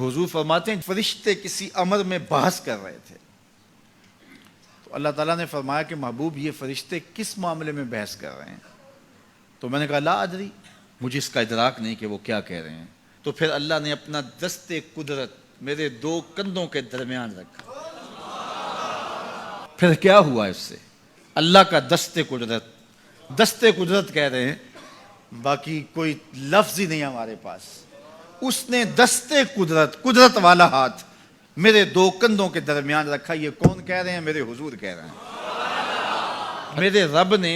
حضور فرماتے ہیں فرشتے کسی امر میں بحث کر رہے تھے، تو اللہ تعالیٰ نے فرمایا کہ محبوب یہ فرشتے کس معاملے میں بحث کر رہے ہیں؟ تو میں نے کہا لا ادری، مجھے اس کا ادراک نہیں کہ وہ کیا کہہ رہے ہیں۔ تو پھر اللہ نے اپنا دست قدرت میرے دو کندھوں کے درمیان رکھا۔ پھر کیا ہوا اس سے؟ اللہ کا دست قدرت کہہ رہے ہیں، باقی کوئی لفظ ہی نہیں ہمارے پاس۔ اس نے دست قدرت والا ہاتھ میرے دو کندھوں کے درمیان رکھا۔ یہ کون کہہ رہے ہیں؟ میرے حضور کہہ رہے ہیں۔ میرے رب نے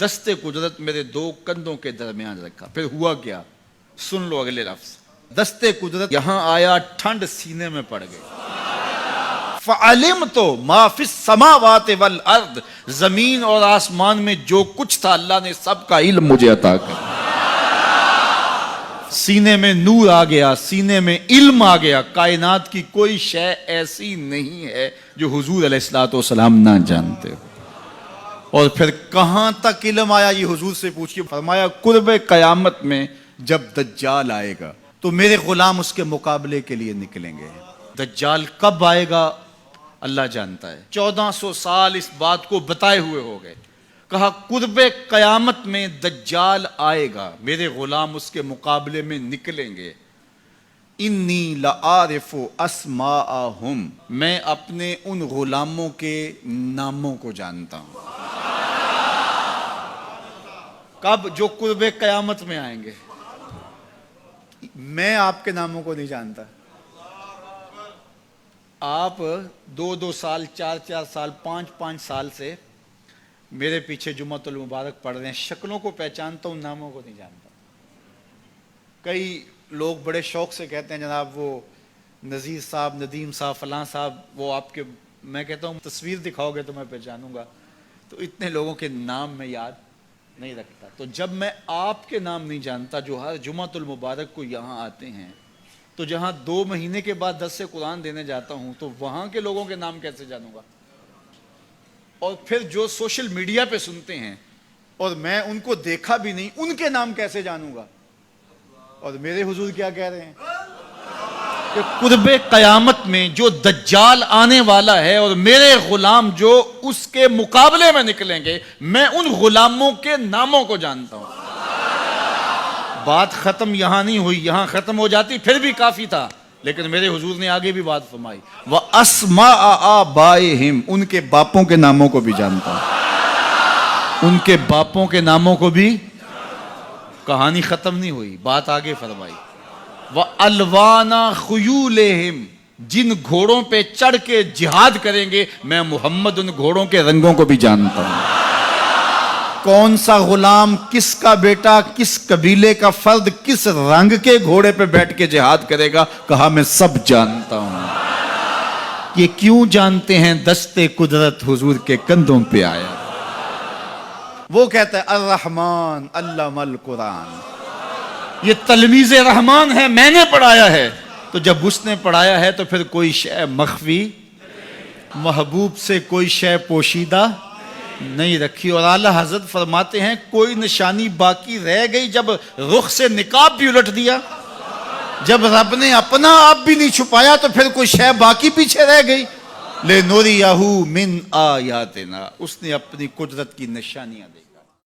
دست قدرت میرے دو کندھوں کے درمیان رکھا۔ پھر ہوا کیا؟ سن لو اگلے لفظ۔ دست قدرت یہاں آیا، ٹھنڈ سینے میں پڑ گئی۔ فَعَلِمْتُ مَا فِي السَّمَاوَاتِ وَالْأَرْضِ، زمین اور آسمان میں جو کچھ تھا اللہ نے سب کا علم مجھے عطا کر۔ سینے میں نور آ گیا، سینے میں علم آ گیا۔ کائنات کی کوئی شے ایسی نہیں ہے جو حضور علیہ الصلوۃ والسلام نہ جانتے ہو۔ اور پھر کہاں تک علم آیا یہ حضور سے پوچھیے۔ فرمایا قرب قیامت میں جب دجال آئے گا تو میرے غلام اس کے مقابلے کے لیے نکلیں گے۔ دجال کب آئے گا اللہ جانتا ہے۔ 1400 سال اس بات کو بتائے ہوئے ہو گئے۔ کہا قرب قیامت میں دجال آئے گا، میرے غلام اس کے مقابلے میں نکلیں گے۔ انی لعارف اسماءہم، میں اپنے ان غلاموں کے ناموں کو جانتا ہوں۔ کب؟ جو قرب قیامت میں آئیں گے۔ میں آپ کے ناموں کو نہیں جانتا۔ آپ 2 سال 4 سال 5 سال سے میرے پیچھے جمعۃ المبارک پڑھ رہے ہیں، شکلوں کو پہچانتا ہوں، ناموں کو نہیں جانتا۔ کئی لوگ بڑے شوق سے کہتے ہیں جناب وہ نذیر صاحب، ندیم صاحب، فلاں صاحب، وہ آپ کے، میں کہتا ہوں تصویر دکھاؤ گے تو میں پہچانوں گا۔ تو اتنے لوگوں کے نام میں یاد نہیں رکھتا۔ تو جب میں آپ کے نام نہیں جانتا جو ہر جمعۃ المبارک کو یہاں آتے ہیں، تو جہاں 2 مہینے کے بعد درس قرآن دینے جاتا ہوں تو وہاں کے لوگوں کے نام کیسے جانوں گا؟ اور پھر جو سوشل میڈیا پہ سنتے ہیں اور میں ان کو دیکھا بھی نہیں، ان کے نام کیسے جانوں گا؟ اور میرے حضور کیا کہہ رہے ہیں کہ قرب قیامت میں جو دجال آنے والا ہے اور میرے غلام جو اس کے مقابلے میں نکلیں گے، میں ان غلاموں کے ناموں کو جانتا ہوں۔ بات ختم یہاں نہیں ہوئی، یہاں ختم ہو جاتی پھر بھی کافی تھا، لیکن میرے حضور نے آگے بھی بات فرمائی۔ وَأَسْمَاءَ آبَائِهِمْ، ان کے باپوں کے ناموں کو بھی جانتا ہوں۔ ان کے باپوں کے ناموں کو بھی۔ کہانی ختم نہیں ہوئی، بات آگے فرمائی۔ وَأَلْوَانَ خُيُولِهِمْ، جن گھوڑوں پہ چڑھ کے جہاد کریں گے میں محمد ان گھوڑوں کے رنگوں کو بھی جانتا ہوں۔ کون سا غلام، کس کا بیٹا، کس قبیلے کا فرد کس رنگ کے گھوڑے پہ بیٹھ کے جہاد کرے گا، کہا میں سب جانتا ہوں۔ یہ کیوں جانتے ہیں؟ دست قدرت حضور کے کندھوں پہ آیا۔ وہ کہتا ہے الرحمن علم القرآن، یہ تلمیذ رحمان ہے، میں نے پڑھایا ہے۔ تو جب اس نے پڑھایا ہے تو پھر کوئی شے مخفی، محبوب سے کوئی شے پوشیدہ نہیں رکھی۔ اور اعلیٰ حضرت فرماتے ہیں کوئی نشانی باقی رہ گئی جب رخ سے نقاب بھی الٹ دیا، جب رب نے اپنا آپ بھی نہیں چھپایا تو پھر کوئی شے باقی پیچھے رہ گئی۔ لِنُرِيَهُ مِنْ آیَاتِنَا، اس نے اپنی قدرت کی نشانیاں دی۔